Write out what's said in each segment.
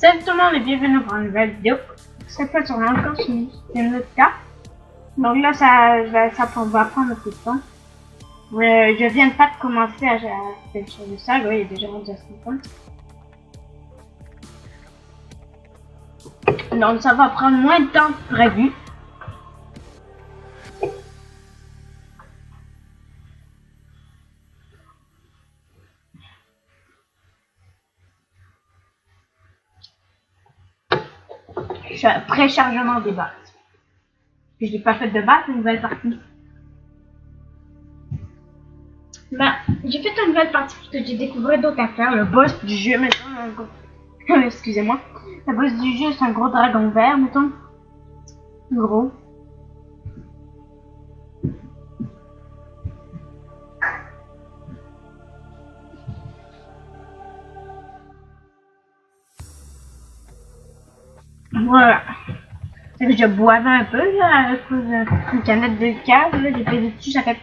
Salut tout le monde et bienvenue pour une nouvelle vidéo. Cette fois on est encore sur une autre carte. Donc là ça va prendre un peu de temps. Je viens pas de commencer à télécharger ça, il est déjà rendu à 50. Donc ça va prendre moins de temps que prévu. Préchargement des bases. Je n'ai pas fait de base, une nouvelle partie. Bah, j'ai fait une nouvelle partie parce que j'ai découvert d'autres affaires. Le boss du jeu, mettons. Excusez-moi. Le boss du jeu, c'est un gros dragon vert, mettons. Gros. Voilà. Je boivais un peu là, à cause d'une canette de cave. J'ai fait dessus, ça fait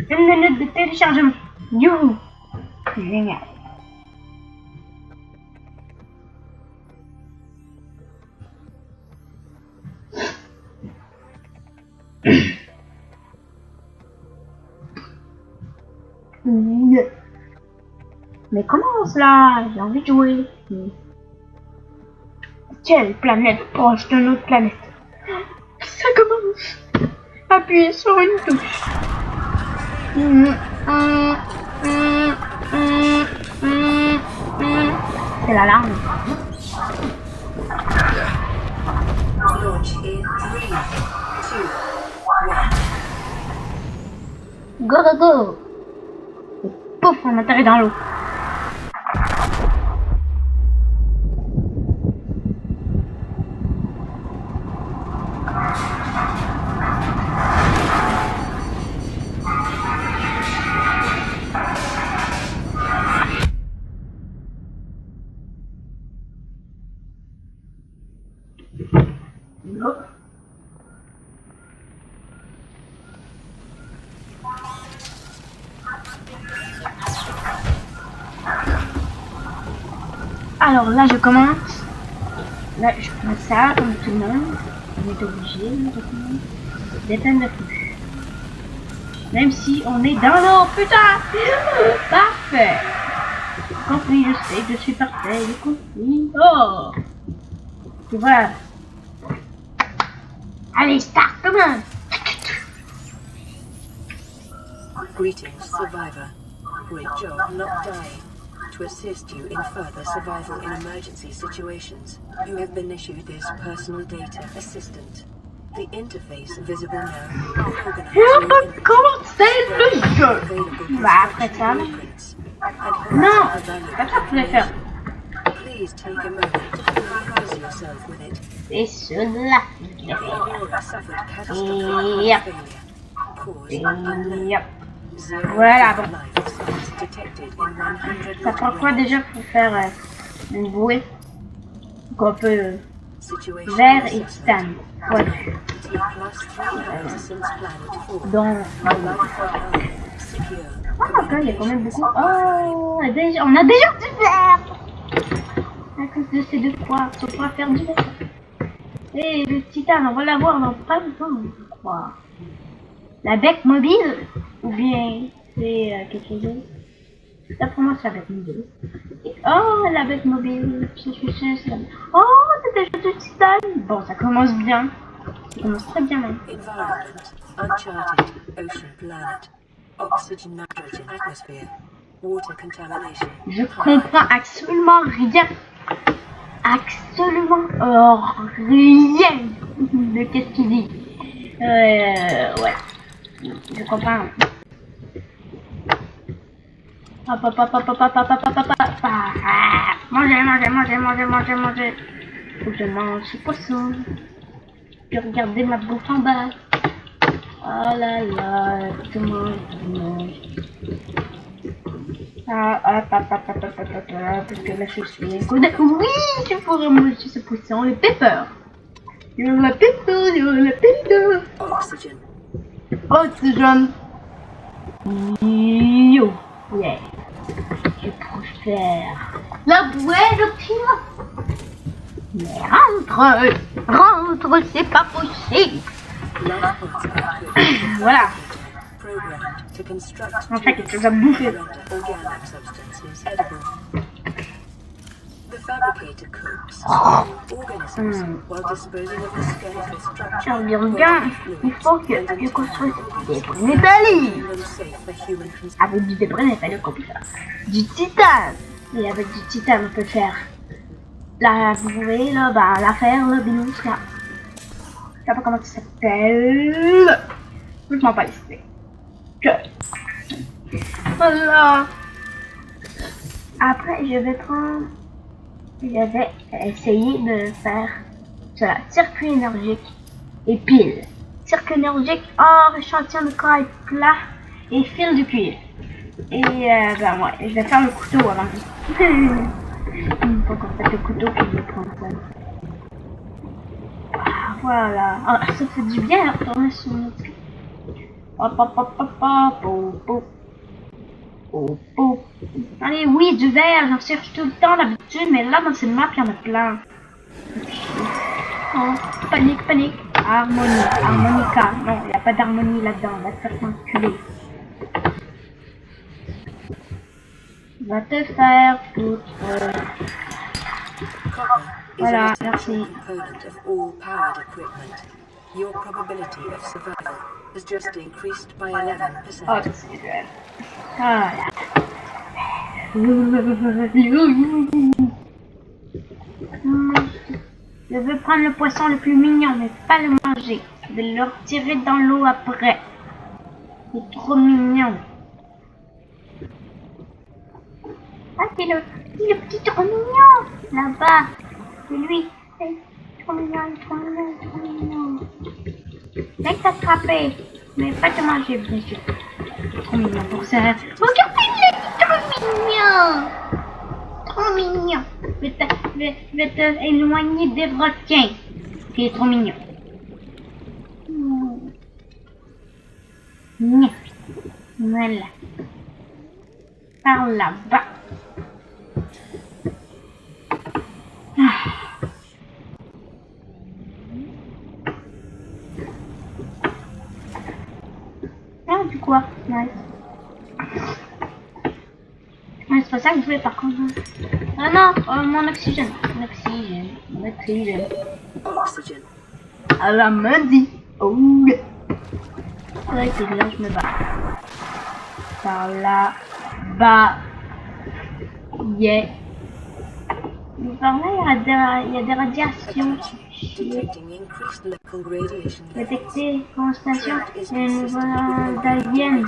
une minute de téléchargement. Youhou! Génial. Mais comment cela? J'ai envie de jouer. Quelle planète proche de notre planète? Ça commence. Appuyez sur une touche. C'est l'alarme. Go go go. Et pouf, on atterrit dans l'eau. Alors là je commence. Là je prends ça comme tout le monde. On est obligé d'éteindre la touche. Même si on est dans l'eau, putain. Parfait. J'ai compris, je sais que je suis parfait, j'ai compris. Oh. Tu vois. Allez, start, come on. Greetings, survivor. Great job not dying. To assist you in further survival in emergency situations, you have been issued this personal data assistant. The interface visible now Comment c'est le jeu? Bah après ça. Non, c'est pas ça que je voulais faire. Please take a moment to familiarize yourself with it. C'est cela que je voulais faire. Yep. Voilà, bon. Ça prend quoi déjà pour faire une bouée? Qu'on peut vert et titane. Ouais. Donc. Ah, ok, il y a quand même beaucoup. Oh, on a déjà du vert! À cause de ces deux fois, on pourra faire du vert. Et le titane, on va l'avoir dans pas longtemps, je crois. La bec mobile? Ou bien c'est quelque chose d'autre? Ça pour moi c'est la bec mobile. Oh, la bec mobile. Oh, c'est déjà du titane. Bon, ça commence bien. Ça commence très bien même. Uncharted, ocean planet, oxygen, nitrogen, atmosphere, water contamination. Je comprends absolument rien. Absolument rien de qu'est-ce qu'il dit. Ouais. Je comprends. Manger. Faut que je mange ce poisson. Puis regardez ma bouffe en bas. Oh là là, je mange. Parce que là je suis un coup de... Oui, je pourrais manger ce poisson, le pepper. Le pepper. Oxygen. Oxygène. Yo. Yeah. Je prospère. La bouée, le pire. Mais rentre, c'est pas possible. Life pods are equipped Voilà. programmed to construct En fait, tools quelque chose à bouffer. and render organic substances edible. The fabricator cooks small organisms while disposing of the skeletal structure, Bien, il faut que je construise des métalliques. making them safe for human consumption. Avec du débris métallique, on peut faire du titane. Et avec du titane, on peut faire la bouée, là, bah, la fer, là, binouche, là. Je sais pas comment ça s'appelle. Je m'en pas laissé. Que. Voilà. Après, je vais essayer de faire cela. Circuit énergique et pile. Circuit énergique, or, échantillon de corail plat et fil de cuir. Et ben ouais, je vais faire le couteau avant. Une fois qu'on fait le couteau, puis je vais prendre ça. Ah, voilà. Ah, ça fait du bien de retourner sur notre... Hop, hop, hop, hop, hop, hop, hop. Oh, oh. Allez, oui, du verre, j'en cherche tout le temps d'habitude, mais là dans cette map, il y en a plein. Oh, panique, panique. Harmonie, harmonica. Non, il n'y a pas d'harmonie là-dedans, va te faire enculer. Va te faire foutre. Copper is Voilà, an essential merci. component of all powered equipment. Your probability of survival has just increased by 11%. Oh, c'est vrai. Voilà. Je veux prendre le poisson le plus mignon, mais pas le manger. Je vais le retirer dans l'eau après. C'est trop mignon. Ah, c'est le petit trop mignon. Là-bas. C'est lui. C'est trop mignon, trop mignon, trop mignon. Viens t'attraper. Mais pas te manger, bien sûr. Trop mignon pour ça. Regardez, il est trop mignon. Trop mignon. Je vais te éloigner des requins. Il est trop mignon. Voilà. Par là-bas. Ah, du quoi? Nice. C'est pas ça que je voulais par contre. Ah non, mon oxygène. Mon oxygène. Oxygen. À la maudit. Oh yeah. Ouais, c'est là, je me bats. Par là, bas. Yeah. Par là, il y a des radiations. Detecting increased local radiation levels. Détecter constatation d'aliens.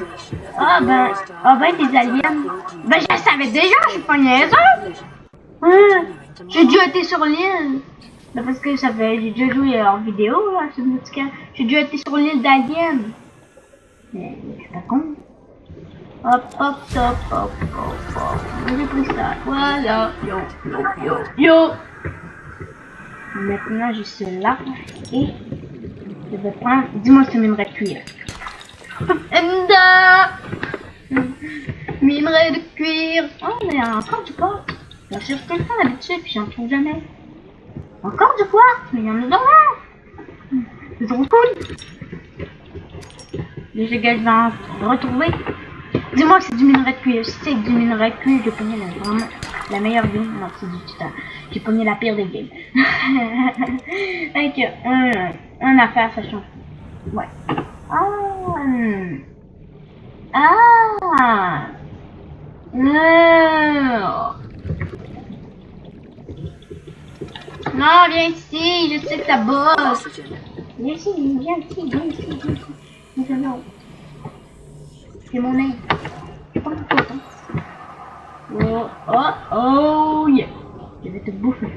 Ah ben des aliens. Ben je le savais déjà, je suis pas niaiseuse. J'ai déjà été sur l'île. Ben, parce que ça fait, j'ai déjà joué en vidéo là, sur Nautica. J'ai déjà été sur l'île d'aliens. Mais je suis pas con. Hop hop hop hop hop hop. J'ai pris ça. Voilà. Yo. Maintenant j'ai cela et je vais prendre. Dis-moi ce minerai de cuir. Enda! Minerai de cuir. Oh mais encore du quartz. Je cherche tout le temps d'habitude puis j'en trouve jamais. Encore du quartz, mais il y en a dans là. C'est trop cool. Les gars, je vais en retrouver. Dis-moi que c'est du minerai de cuir. Si c'est du minerai de cuir, je connais vraiment la meilleure game. Non, c'est du titane. J'ai pogné la pire des games. Avec un affaire, ça change. Ouais. Non, viens ici, je sais que ça bosse. Oxygen. Viens ici, viens ici. C'est mon aide. Je prends le coton. Oh, yeah. Je vais te bouffer.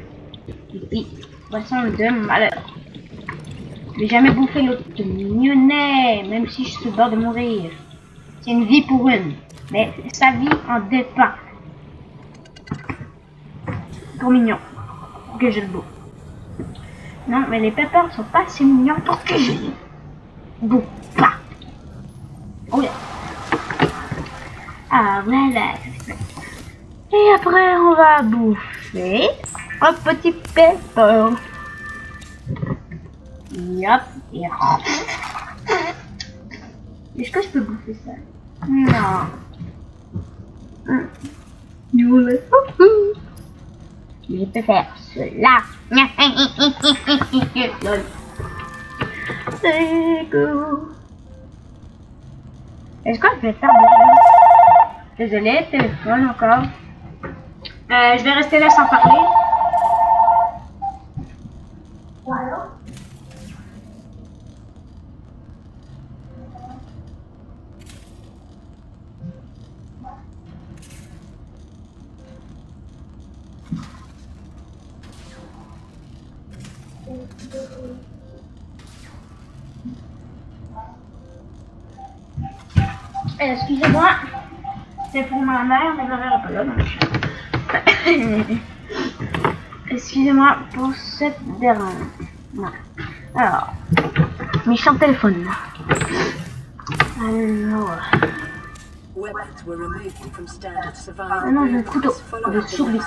Ici, poisson de malheur. Je vais jamais bouffer l'autre mignonnet, même si je suis au bord de mourir. C'est une vie pour une, mais sa vie en dépend. Trop mignon que je le bouffe. Non, mais les peppers sont pas assez mignons pour que je les bouffe pas. Oh yeah. Ah voilà. Et après, on va bouffer un petit pepper. Yop. Et... Est-ce que je peux bouffer ça? Non. Je peux faire cela. C'est cool. Est-ce qu'on peut faire Désolé, téléphone encore. Je vais rester là sans parler. Voilà. Excusez-moi, c'est pour ma mère, mais ma mère n'est pas là. Donc... Excusez-moi pour cette dérange. Alors, méchant téléphone. Alors. Ah non, j'ai un couteau de souris.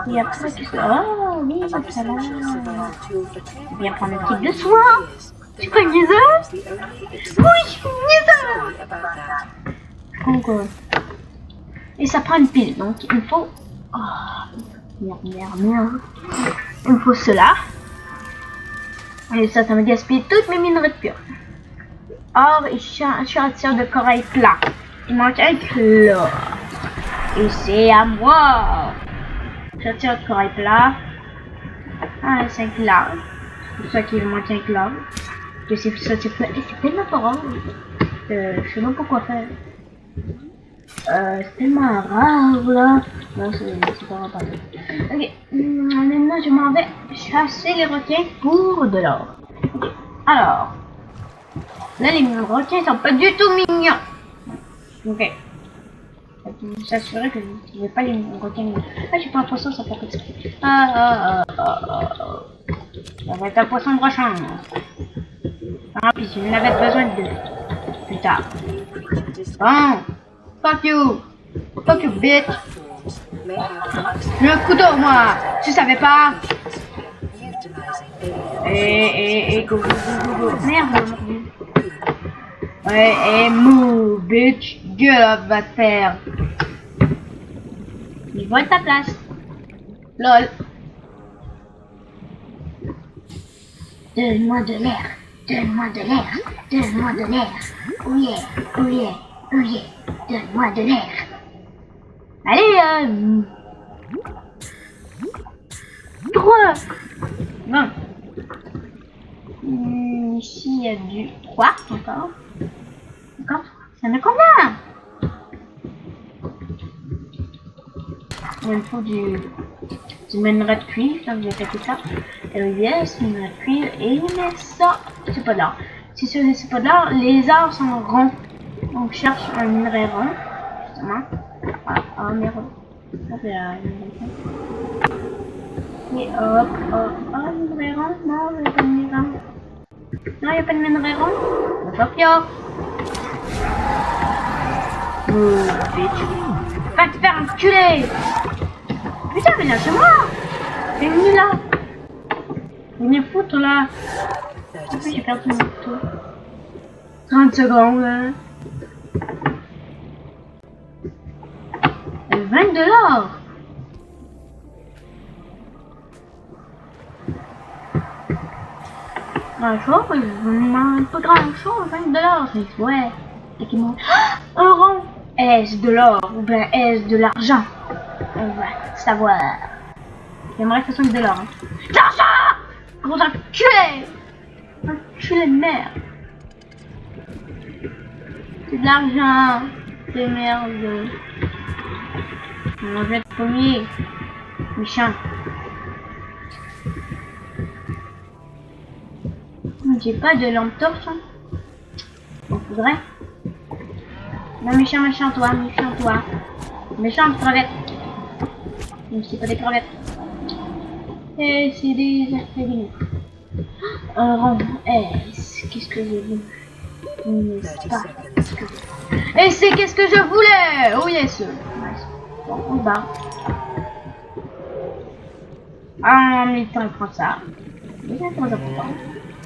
Et après, qu'est-ce que... Oh oui, ça là. Je viens prendre un truc de soin. Je suis pas une guiseuse. Oui, je suis une guiseuse. Donc, et ça prend une pile, donc il faut... Oh, merde. Il me faut cela. Et ça me gaspille toutes mes minerais de pur. Or, je suis un tir de corail plat. Il manque un chlore. Et c'est à moi. Je suis un tir de corail plat. Ah, c'est un chlore. C'est pour ça qu'il manque un chlore. Que c'est ça, c'est tellement pas rare. Je sais même pas quoi faire. C'est tellement rare là. Non, c'est pas rare. Ok, maintenant je m'en vais chasser les requins pour de l'or. Okay. Alors, là les requins sont pas du tout mignons. Ok. Je s'assurer que je ne vais pas les requins. Ah, j'ai pas un poisson, ça fait petit. Ça va être un poisson de rechange. Ah, puis si vous en avez besoin de plus tard. Bon. Fuck you, bitch. J'ai un couteau, moi. Tu savais pas? Go. Merde, ouais, move, bitch. Gueule up, va te faire. Il vole ta place. Lol. Donne-moi de l'air. Oh yeah. Donne-moi de l'air. Allez, 3. Bon. Ici, il y a du 3 encore. Ça me convient. Il me faut du minerai de cuivre. Ça, vous avez fait tout ça. Yes, minerai de cuivre. Et mais ça, c'est pas de l'or. Si c'est pas de l'or, les arbres sont ronds. Donc je cherche un minerai rond, justement. Ah merde. Hop là, et hop. Ah, minerai rond. Non, il n'y a pas de minerai rond. Non, il n'y a pas de minerai rond. Hop là. Oh, bitch. Va te faire enculer. Putain, mais lâchez-moi. T'es venu là. Venez foutre là. En plus, j'ai perdu mon couteau. 30 secondes. Hein. 20 $. Grand chose, je ne demande pas grand chose, 20 $. Je dis ouais. Et qui monte. Un rond. Est-ce de l'or ou bien est-ce de l'argent? On va savoir. J'aimerais que ce soit de l'or. Hein. L'argent! Gros enculé! Enculé de merde. C'est de l'argent. C'est merde. On va être premier. Méchant. J'ai pas de lampe torche. Hein. On faudrait. Non, méchant, toi. Méchante crevette. Mais c'est pas des crevettes. Et c'est des aspirines. Un rond. Qu'est-ce que je veux? Et c'est qu'est-ce que je voulais? Oh yes. Bon, on se barre. Ah, en même temps, on prend ça. C'est très important.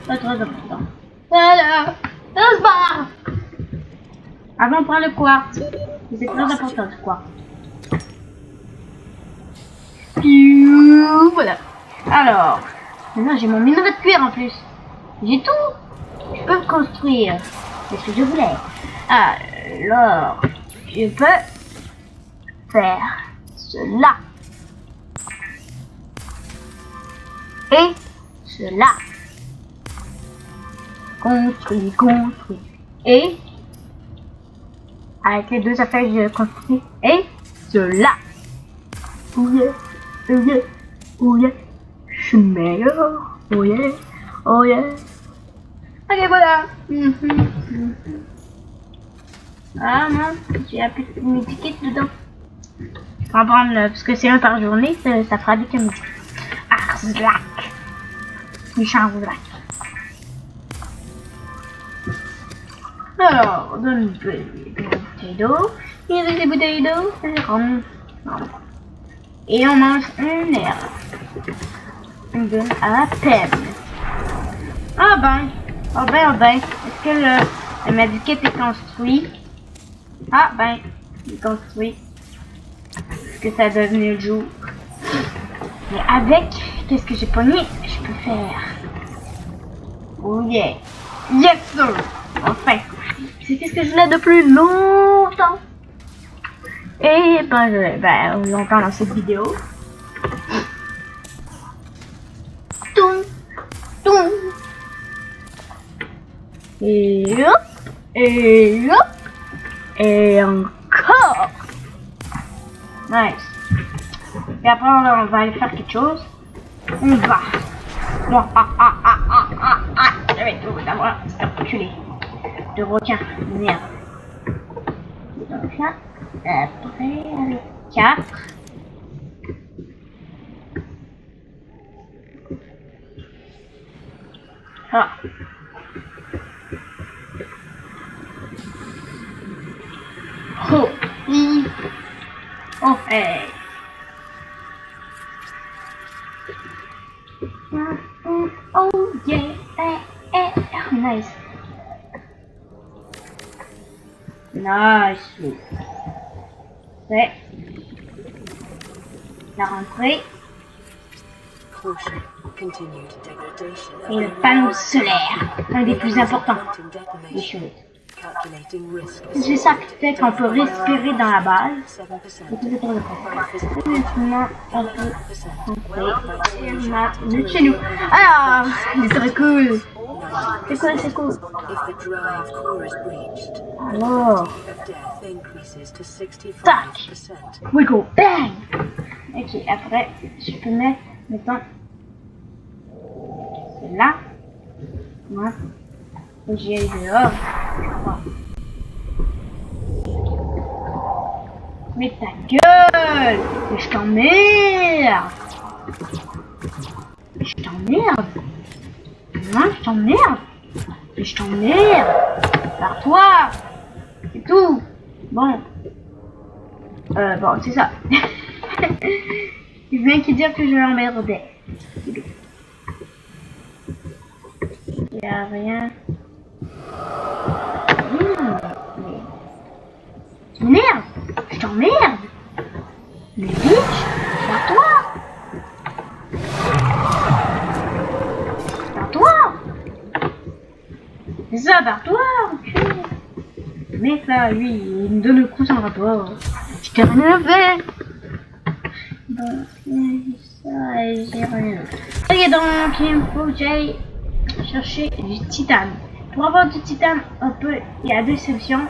C'est très important. Voilà. On se barre. Avant, on prend le quartz. C'est très important, le quartz. Voilà. Alors, maintenant j'ai mon minerai de cuir en plus. J'ai tout. Je peux construire. C'est ce que je voulais. Alors, je peux faire cela. Et cela. Construit, construit. Et avec les deux affaires, je construis. Et cela. Oh yeah, oh yeah, oh yeah. Je suis meilleur. Oh yeah, oh yeah. Ok, voilà. Ah non, j'ai appuyé mes tickets dedans. Je vais en prendre parce que c'est un par journée, ça fera des camions. Arzlac. Méchant Arzlac. Alors, donne des bouteilles d'eau. Et avec des bouteilles d'eau, c'est rond. Et on mange un air. On donne à peine. Ah ben. Est-ce que le médicament est construit? Ah ben, il est construit. Est-ce que ça a devenu le jour? Mais avec, qu'est-ce que j'ai pogné? Je peux faire. Oh yeah. Yes sir. Enfin. C'est qu'est-ce que je voulais de plus longtemps. Et ben, longtemps dans cette vidéo. Toum. Toum. Et hop. Et hop. Et encore. Nice. Et après on va aller faire quelque chose. On va. J'avais tout d'avoir enculé. De requin. Merde. Donc là. Après avec 4. Ah. Oh, oh, hey. Oh, yeah, nice. Nice. Ouais. La rentrée. Et le panneau solaire, un des plus importants des choses. C'est ça qui fait qu'on peut respirer dans la base. Maintenant, on peut rentrer chez nous. Alors, c'est très cool. C'est cool. Alors, tac, we go bang. Ok, après, je peux mettre, mettons, là. Moi, j'ai dehors. Mais ta gueule! Mais je t'emmerde! Je t'emmerde! Non, je t'emmerde! Mais je t'emmerde! Par toi! C'est tout! Bon. Bon, c'est ça. Il vient qui dire que je l'emmerdais. Il n'y a rien. Merde! Je t'emmerde! Mais bitch! Barre-toi! Barre-toi! C'est ça, barre-toi! Le mec là, lui, il me donne le coup sans rapport. Je t'ai rien fait! Bon, ça, et j'ai rien. Ok, donc, il faut que j'aille chercher du titane. Pour avoir du titane, il y a deux solutions.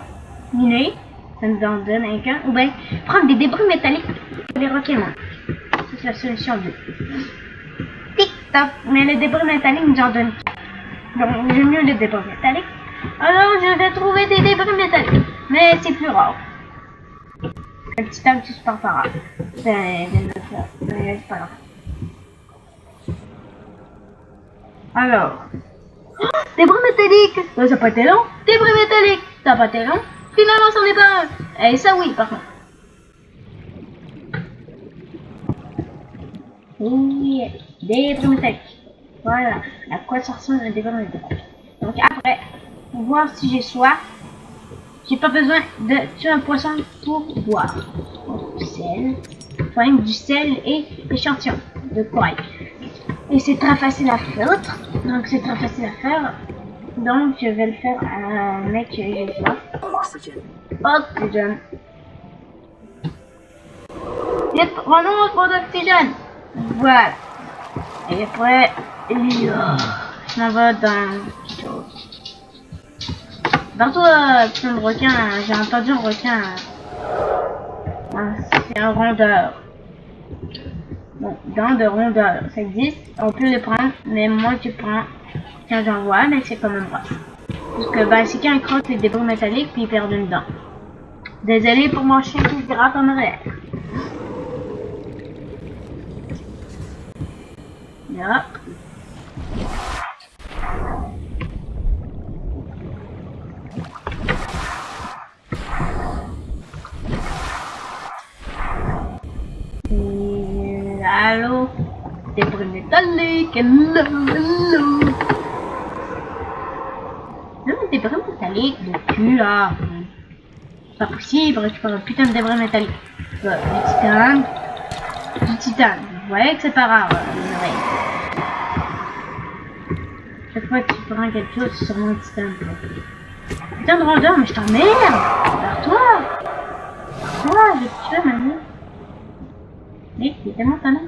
Miner. Ça nous en donne un qu'un, ou bien prendre des débris métalliques pour les roquements. C'est la solution 2. Tic-tac, mais les débris métalliques nous en donnent 4. Donc j'aime mieux les débris métalliques. Alors je vais trouver des débris métalliques, mais c'est plus rare. Le titane c'est super pas rare. C'est pas grave. Alors, oh, débris métalliques, ça n'a pas été long. Débris métalliques, ça n'a pas été long. Finalement, c'en est pas un. Et ça, oui, par contre. Oui, des brumes métalliques. Voilà, à quoi ça ressemble un débris métallique. Donc après, pour voir si j'ai soif, j'ai pas besoin de tuer un poisson pour boire. Donc, du sel, farine, du sel et échantillon de corail. Et c'est très facile à faire. Donc c'est très facile à faire. Donc je vais le faire à un mec j'ai soif. Oxygen. Oxygène. Prenons trop d'oxygène. Voilà. Et après, je m'en vais dans quelque chose. Partout, plein de requins. J'ai entendu un requin. C'est un rondeur. Bon, dents de rondeur, ça existe. On peut les prendre, mais moi je prends quand j'en vois, mais c'est quand même rare. Parce que bah, c'est quand ils croquent les débris métalliques puis ils perdent une dent. Désolé pour mon chien qui se gratte en arrière. Là. Allô? Débris métalliques, hello, hello. Non mais débris métalliques, le cul là. C'est pas possible, récupérer un putain de débris métallique. Du titane. Du titane. Vous voyez que c'est pas rare, chaque fois que tu prends quelque chose, c'est sûrement un titane. Putain de rondeur, mais je t'emmerde! Vers toi! Toi, je te tue maintenant. Mec, c'est tellement talent.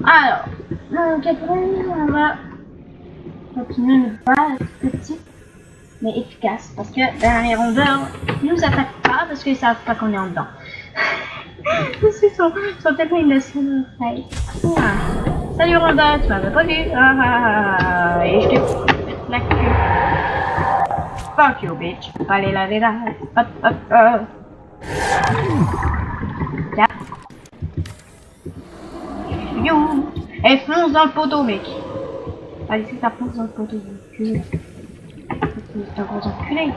Alors, donc après, on va continuer une base petite mais efficace. Parce que les rondeurs ils nous attaquent pas parce qu'ils savent pas qu'on est en dedans. Ils sont tellement innocents. Salut rondeur, tu m'avais pas vu. Et je te la queue. Fuck you bitch. Allez là, là. Hop, hop, hop. Tiens. You. Et fonce dans le poteau, mec. Allez, c'est ça, fonce dans le poteau. C'est un gros enculé.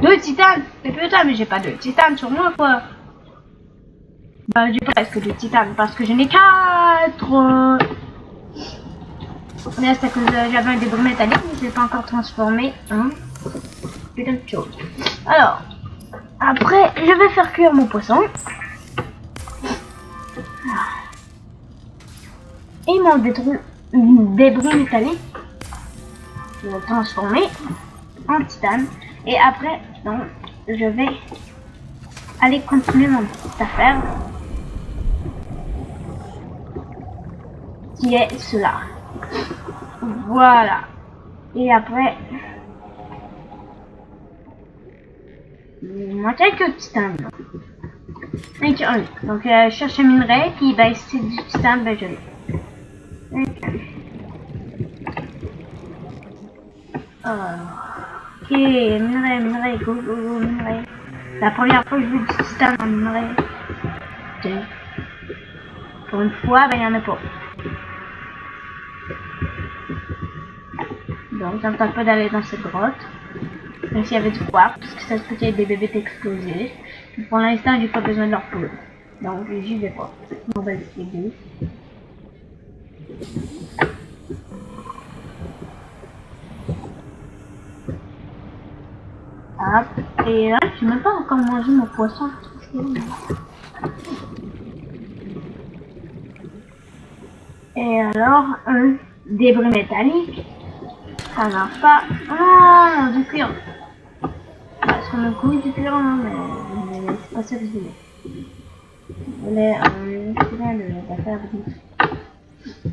2 titanes. Mais putain, mais j'ai pas de titane sur moi, quoi. Bah, j'ai presque de titane parce que j'en ai 4. Mais c'est à cause j'avais un débris métallique, mais je l'ai pas encore transformé en putain de chose. Alors, après, je vais faire cuire mon poisson. Et mon débris métallique, je vais le transformer en titane. Et après, donc, je vais aller continuer mon petite affaire. Qui est cela. Voilà. Et après, il manque quelques titanes. Donc, je cherche un minerai, puis ben, si c'est du titane, ben je l'ai. Ok, minerai, go, minerai. La première fois que je veux du titane en minerai. Ok. Pour une fois, ben il n'y en a pas. Donc, ça me tente pas d'aller dans cette grotte. Même s'il y avait du quartz, parce que ça se peut qu'il y ait des bébés explosifs. Mais pour l'instant, j'ai pas besoin de leur poudre. Donc, j'y vais pas. On va essayer. Hop. Et là, je n'ai même pas encore mangé mon poisson. Et alors, un débris métallique. Ça n'a pas. Oh, du cuir. Parce qu'on a couru du cuir, mais c'est pas ça que je voulais. Je voulais la faire unique.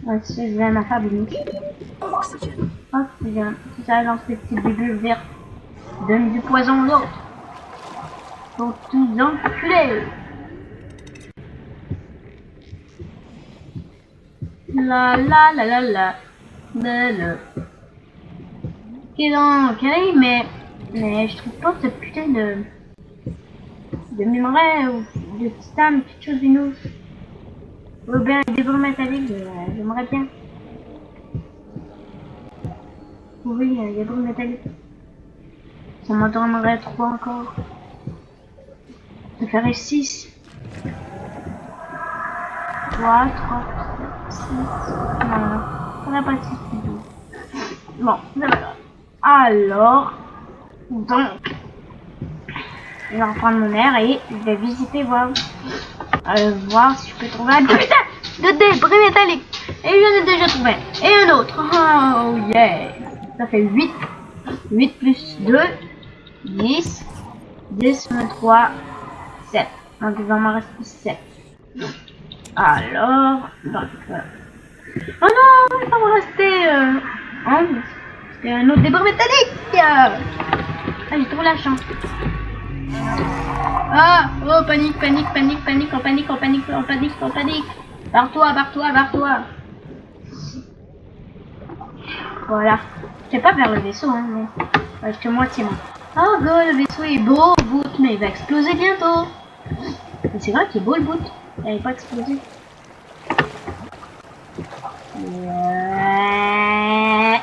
Ouais, c'est ça, je voulais ma faire unique. Oxygen. Oxygène. C'est ça, genre ces petits bulles vertes. Donne du poison aux autres. Pour tous enculer. La la la la la. Ok donc, ok, mais je trouve pas ce putain de minerai ou de titane, quelque chose d'une autre. Ou bien des débris métalliques, j'aimerais bien. Oui, des débris métalliques. Ça m'en donnerait 3 encore. Ça ferait 6. 3, 3. Non, on n'a pas de 6 du tout. Bon, c'est pas grave. Alors, donc, je vais reprendre mon air et je vais visiter, voir si je peux trouver un putain de débris métallique. Et j'en ai déjà trouvé. Et un autre. Oh yeah. Ça fait 8. 8 plus 2, 10. 10 moins 3, 7. Donc il va m'en rester 7. Alors, donc, oh non, il va m'en rester 11. C'est un autre débris métallique. Ah, j'ai trop la chance. Ah, oh, panique, panique, panique, panique, on panique, on panique, on panique, on panique. Barre-toi, barre-toi, barre-toi. Voilà. Je sais pas vers le vaisseau, hein, mais reste que moitié moi. Oh go, le vaisseau est beau, le boot, mais il va exploser bientôt. Mais c'est vrai qu'il est beau le boot. Il n'avait pas explosé. Ouais.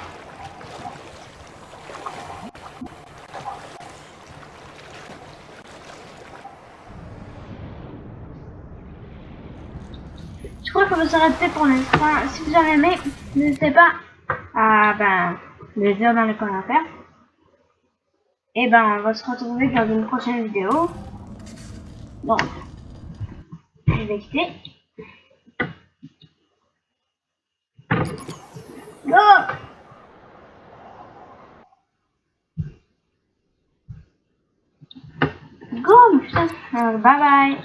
Je crois que vous arrêtez pour l'instant. Si vous avez aimé, n'hésitez pas à le dire dans les commentaires. Et on va se retrouver dans une prochaine vidéo. Donc, je vais quitter. Go! Go, putain. Bye bye.